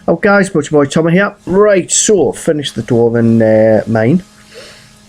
Oh guys, Butcher Boy Tommy here. Right, so finished the Dwarven mine.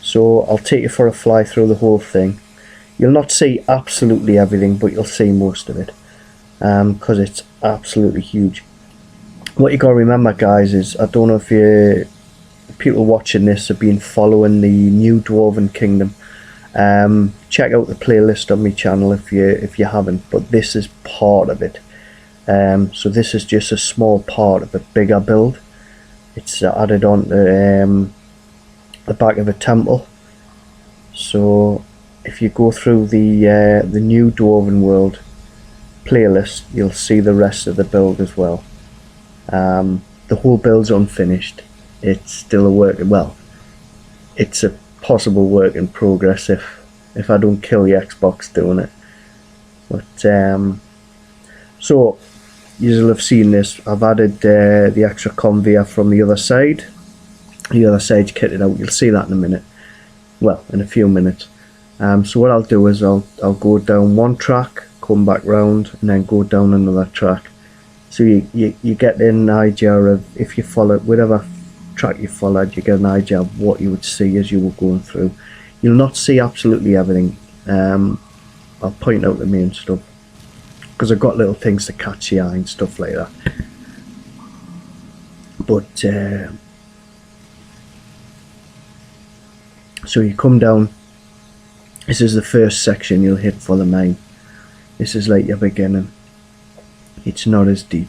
So I'll take you for a fly through the whole thing. You'll not see absolutely everything, but you'll see most of it. Because it's absolutely huge. What you got to remember, guys, is I don't know if people watching this have been following the new Dwarven Kingdom. Check out the playlist on my channel if you haven't, but this is part of it. So this is just a small part of a bigger build. It's added on to the back of a temple. So if you go through the new Dwarven World playlist, you'll see the rest of the build as well. The whole build's unfinished. It's still a work. Well, it's a possible work in progress if I don't kill the Xbox doing it. But so you'll have seen this. I've added the extra conveyor from the other side. The other side's kitted out. You'll see that in a minute. Well, in a few minutes. So what I'll do is I'll go down one track, come back round, and then go down another track. So you get an idea of, if you follow whatever track you followed, you get an idea of what you would see as you were going through. You'll not see absolutely everything. I'll point out the main stuff, because I've got little things to catch the eye and stuff like that. But so you come down. This is the first section you'll hit for the mine. This is like your beginning. It's not as deep.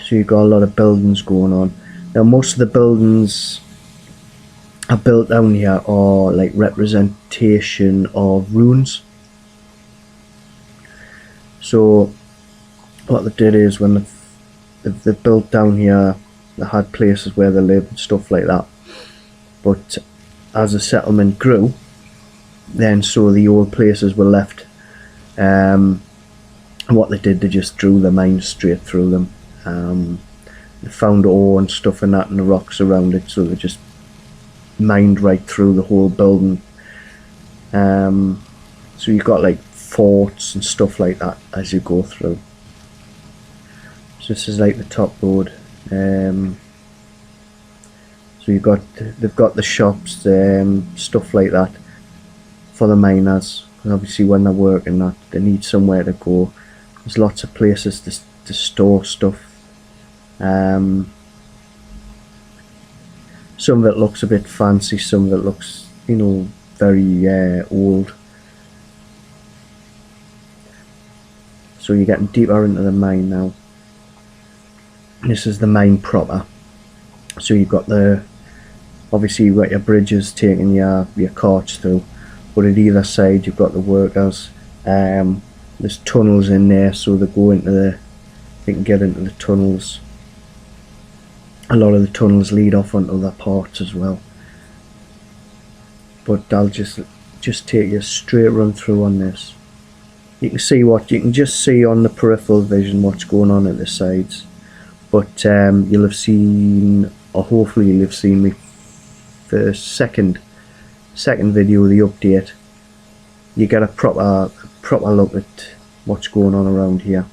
So you've got a lot of buildings going on. Now most of the buildings are built down here are like representation of runes. So what they did is, when they built down here, they had places where they lived and stuff like that. But as the settlement grew, then so the old places were left. And what they did, they just drew the mines straight through them. They found ore and stuff and that in the rocks around it, so they just mined right through the whole building. So you've got like forts and stuff like that as you go through. So this is like the top road. So they've got the shops, stuff like that for the miners. And obviously when they're working that, they need somewhere to go. There's lots of places to store stuff. Some of it looks a bit fancy, some of it looks, you know, very old. So you're getting deeper into the mine now. This is the mine proper. So you've got obviously you've got your bridges taking your carts through, but at either side you've got the workers. There's tunnels in there, so they can get into the tunnels. A lot of the tunnels lead off onto other parts as well. But I'll just take you a straight run through on this. You can just see on the peripheral vision what's going on at the sides. But you'll have seen, or hopefully you'll have seen me the second video of the update. You get a proper look at what's going on around here.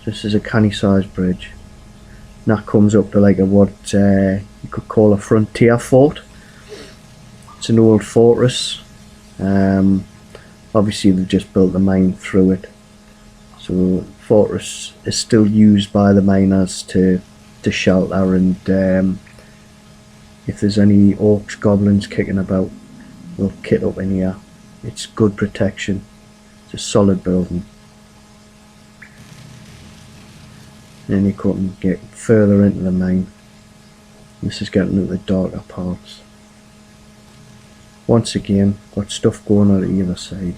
This is a canny sized bridge. And that comes up to like what you could call a frontier fort. It's an old fortress. Obviously they've just built the mine through it. So the fortress is still used by the miners to shelter, and if there's any orcs, goblins kicking about, they'll kit up in here. It's good protection. It's a solid building. Then you couldn't get further into the mine. This is getting into the darker parts. Once again, got stuff going on at either side.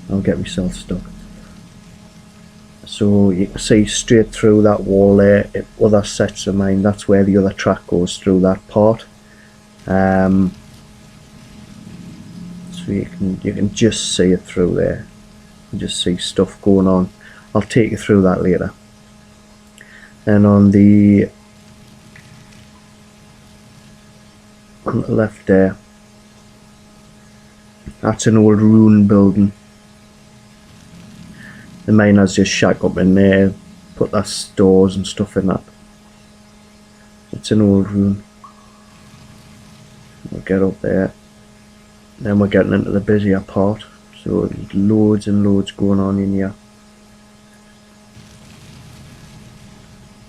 I'll get myself stuck. So you can see straight through that wall there, other sets of mine. That's where the other track goes through that part. So you can just see it through there. You just see stuff going on. I'll take you through that later. And on the left there, That's an old rune building. The miners just shack up in there, put their stores and stuff in that. It's an old rune. We'll get up there. Then we're getting into the busier part. So there's loads and loads going on in here.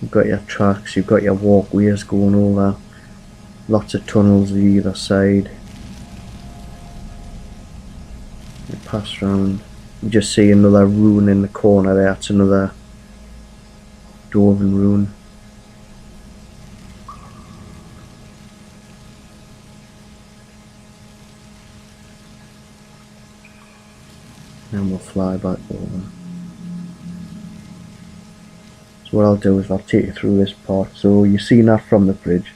You've got your tracks, you've got your walkways going over. Lots of tunnels either side. You pass round. You just see another rune in the corner there. It's another Dwarven rune. And we'll fly back over. So what I'll do is I'll take you through this part. So you've seen that from the bridge.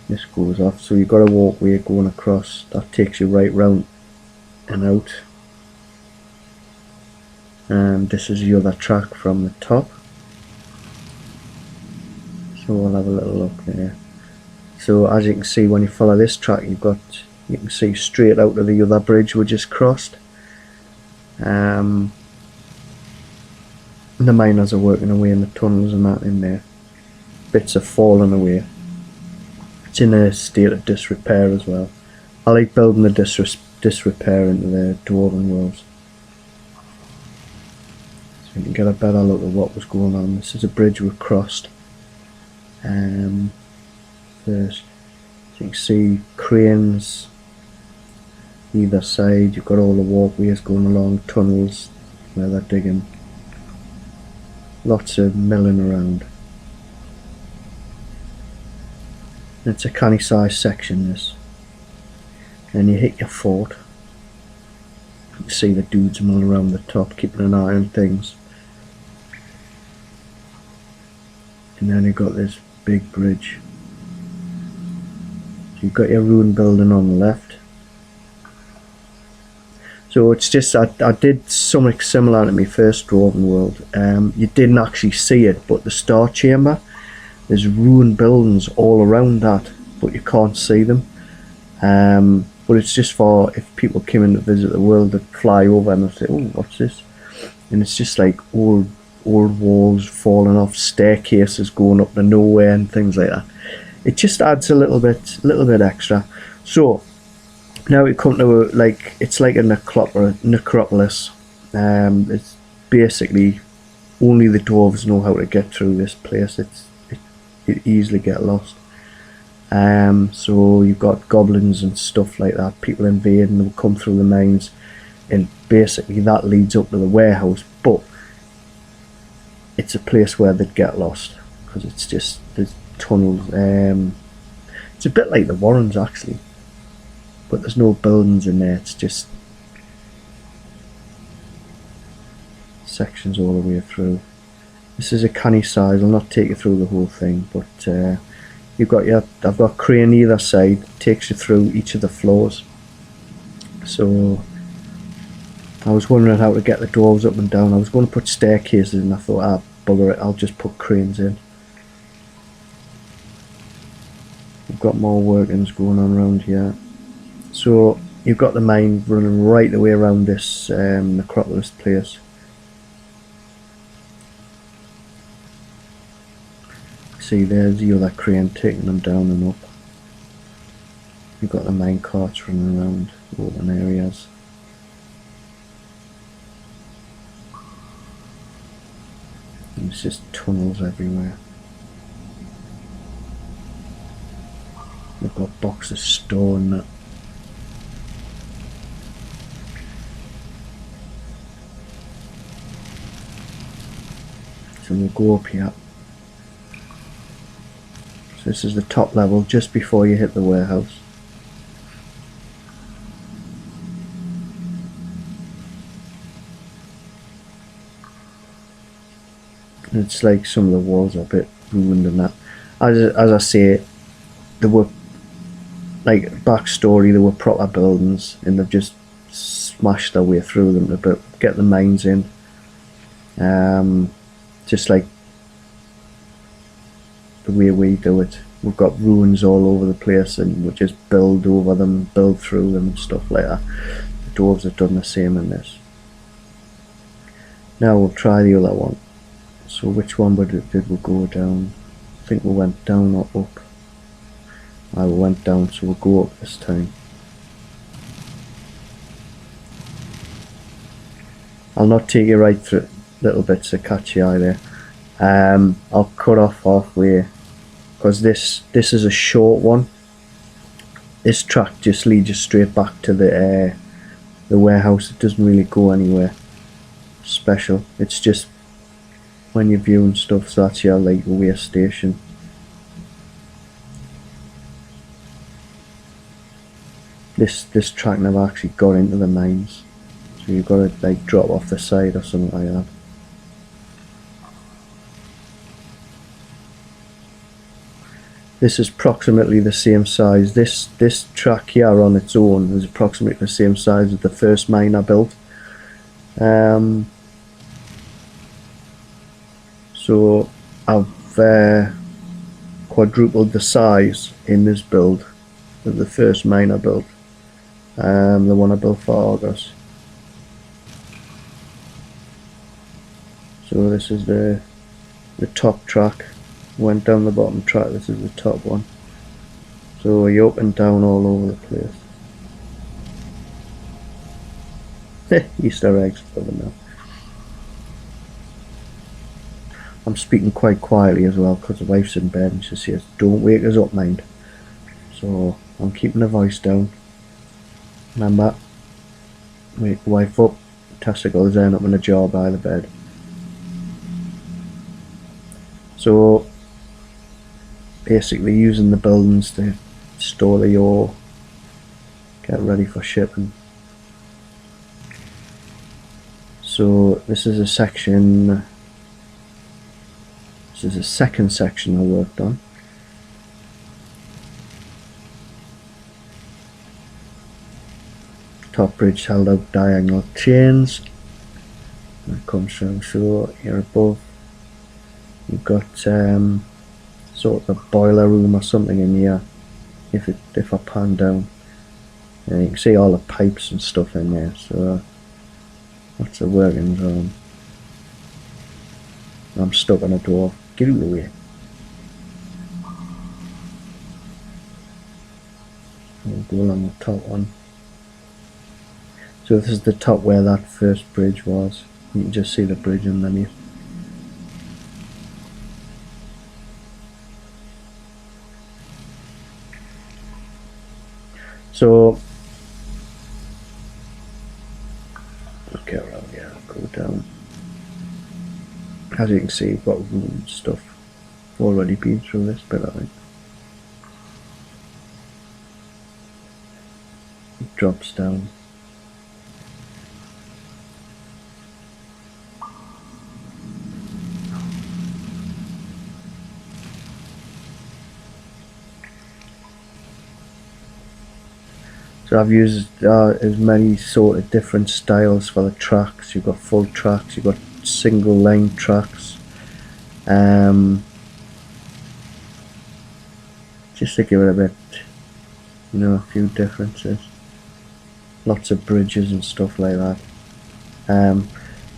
This goes off. So you've got a walkway going across. That takes you right round and out. And this is the other track from the top. So we'll have a little look there. So as you can see, when you follow this track, you can see straight out of the other bridge we just crossed. The miners are working away in the tunnels and that in there. Bits are falling away. It's in a state of disrepair as well. I like building the disrepair into the Dwarven worlds, so you can get a better look at what was going on. This is a bridge we've crossed. First, so you can see cranes either side. You've got all the walkways going along, tunnels where they're digging. Lots of milling around. It's a canny sized section, this. And you hit your fort. You can see the dudes milling around the top, keeping an eye on things. And then you've got this big bridge. So you've got your rune building on the left. So it's just, I did something similar to my first Dwarven world. You didn't actually see it, but the Star Chamber, there's rune buildings all around that, but you can't see them. But it's just for if people came in to visit the world, they'd fly over and they'd say, oh, what's this? And it's just like old walls falling off, staircases going up to nowhere and things like that. It just adds a little bit extra. So now we come to it's like a necropolis. It's basically only the dwarves know how to get through this place. It easily get lost. So you've got goblins and stuff like that, people invading, they'll come through the mines, and basically that leads up to the warehouse, but it's a place where they'd get lost because it's just, there's tunnels. It's a bit like the Warrens actually, but there's no buildings in there. It's just sections all the way through. This is a canny size. I'll not take you through the whole thing, but you've got I've got crane either side, takes you through each of the floors. So I was wondering how to get the dwarves up and down. I was going to put staircases in. I thought, bugger it, I'll just put cranes in. We've got more workings going on around here. So you've got the mine running right the way around this necropolis place. See, there's the other crane taking them down and up. You've got the mine carts running around open areas. And it's just tunnels everywhere. They've got boxes storing that. So we'll go up here. So this is the top level just before you hit the warehouse. And it's like some of the walls are a bit ruined and that. As I say, there were, like, backstory, there were proper buildings and they've just smashed their way through them to get the mines in. Just like the way we do it. we've got ruins all over the place and we just build over them, build through them and stuff like that. The dwarves have done the same in this. Now we'll try the other one. So which one did we go down? I think we went down or up. We went down, so we'll go up this time. I'll not take you right through little bits to catch your eye there. I'll cut off halfway because this is a short one. This track just leads you straight back to the warehouse. It doesn't really go anywhere special. It's just when you're viewing stuff, so that's your like way station. This track never actually got into the mines, so you've got to like drop off the side or something like that. This is approximately the same size. This track here on its own is approximately the same size as the first mine I built. So I've quadrupled the size in this build of the first mine I built. The one I built for August. So this is the top track. Went down the bottom track. This is the top one. So you're up and down all over the place. Easter eggs for them now. I'm speaking quite quietly as well because the wife's in bed and she says, "Don't wake us up, mind." So I'm keeping the voice down. Remember, wake the wife up. Testicles end up in a jar by the bed. So basically using the buildings to store the ore, get ready for shipping. So this is a section, this is the second section I worked on. Top bridge held out diagonal chains. That comes through, so you're above. You've got sort of a boiler room or something in here. If I pan down, you can see all the pipes and stuff in there. So that's the working zone. I'm stuck on a door. Get out of the way. We'll go along the top one. So this is the top where that first bridge was. You can just see the bridge underneath. So okay, around here, go down. As you can see, you've got room stuff. Already been through this bit, I think. It drops down. So I've used as many sort of different styles for the tracks. You've got full tracks, you've got single line tracks, just to give it a bit, you know, a few differences. Lots of bridges and stuff like that.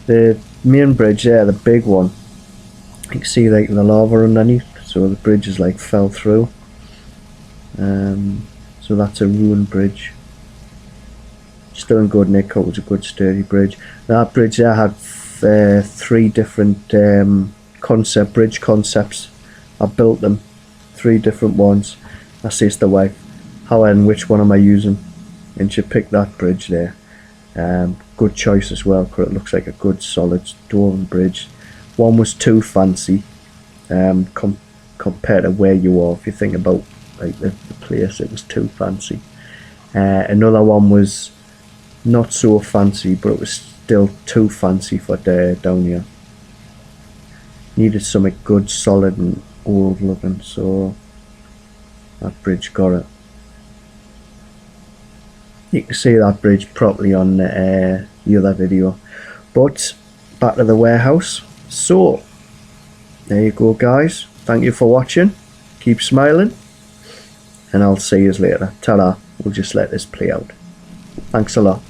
The main bridge there, the big one, you can see like the lava underneath, so the bridge is like fell through. So that's a ruined bridge. Still in good nick, it was a good sturdy bridge. That bridge there had 3 different bridge concepts. I built them, 3 different ones. I says to the wife, "Helen, which one am I using?" And she picked that bridge there. Good choice as well, because it looks like a good solid Dwarven bridge. One was too fancy compared to where you are. If you think about like the place, it was too fancy. Another one was not so fancy, but it was still too fancy for down here. Needed something good, solid and old looking, so that bridge got it. You can see that bridge properly on the other video. But back to the warehouse. So there you go, guys. Thank you for watching. keep smiling, and I'll see you later. Ta-da. We'll just let this play out. Thanks a lot.